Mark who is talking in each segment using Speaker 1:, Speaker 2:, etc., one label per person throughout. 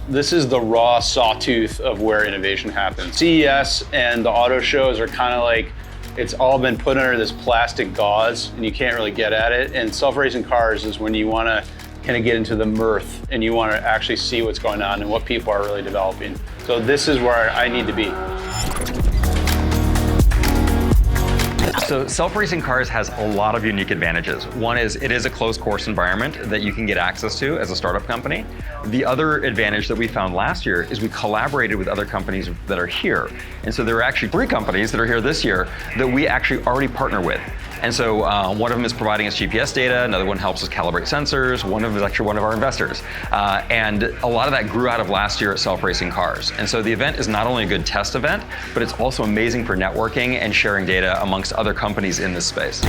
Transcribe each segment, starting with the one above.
Speaker 1: This is the raw sawtooth of where innovation happens. CES and the auto shows are kind of like, it's all been put under this plastic gauze and you can't really get at it. And self-racing cars is when you want to kind of get into the mirth and you want to actually see what's going on and what people are really developing. So this is where I need to be.
Speaker 2: So self-racing cars has a lot of unique advantages. One is it is a closed course environment that you can get access to as a startup company. The other advantage that we found last year is we collaborated with other companies that are here. And so there are actually 3 companies that are here this year that we actually already partner with. And so one of them is providing us GPS data, another one helps us calibrate sensors, one of them is actually one of our investors. And a lot of that grew out of last year at Self-Racing Cars. And so the event is not only a good test event, but it's also amazing for networking and sharing data amongst other companies in this space.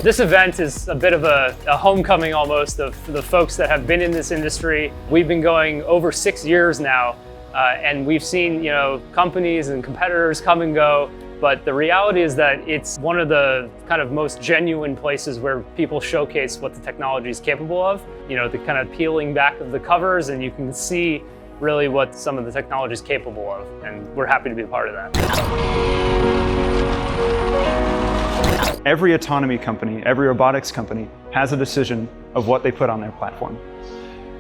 Speaker 3: This event is a bit of a homecoming almost of the folks that have been in this industry. We've been going over 6 years now. And we've seen, companies and competitors come and go, but the reality is that it's one of the kind of most genuine places where people showcase what the technology is capable of. The kind of peeling back of the covers, and you can see really what some of the technology is capable of, and we're happy to be a part of that.
Speaker 4: Every autonomy company, every robotics company has a decision of what they put on their platform.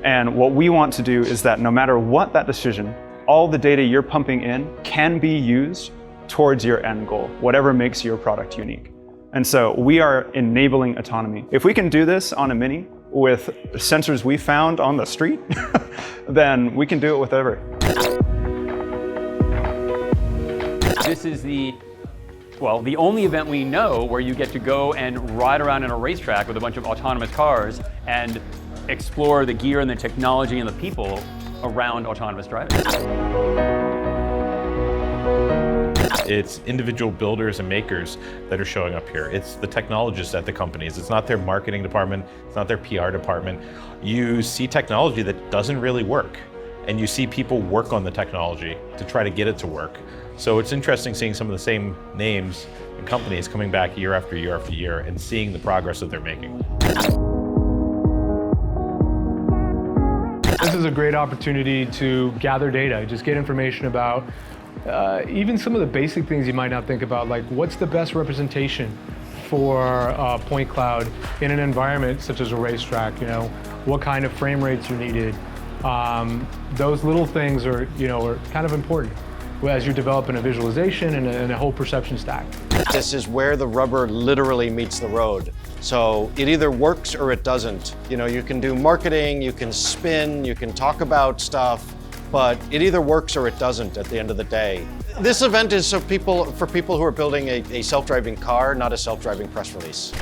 Speaker 4: And what we want to do is that no matter what that decision, all the data you're pumping in can be used towards your end goal, whatever makes your product unique. And so we are enabling autonomy. If we can do this on a Mini with sensors we found on the street, then we can do it with whatever.
Speaker 5: This is the only event we know where you get to go and ride around in a racetrack with a bunch of autonomous cars and explore the gear and the technology and the people around autonomous driving.
Speaker 6: It's individual builders and makers that are showing up here. It's the technologists at the companies. It's not their marketing department. It's not their PR department. You see technology that doesn't really work, and you see people work on the technology to try to get it to work. So it's interesting seeing some of the same names and companies coming back year after year after year and seeing the progress that they're making.
Speaker 7: This is a great opportunity to gather data, just get information about even some of the basic things you might not think about, like what's the best representation for point cloud in an environment such as a racetrack, what kind of frame rates are needed. Those little things are kind of important as you're developing a visualization and a whole perception stack.
Speaker 8: This is where the rubber literally meets the road. So it either works or it doesn't. You can do marketing, you can spin, you can talk about stuff, but it either works or it doesn't at the end of the day. This event is for people who are building a self-driving car, not a self-driving press release.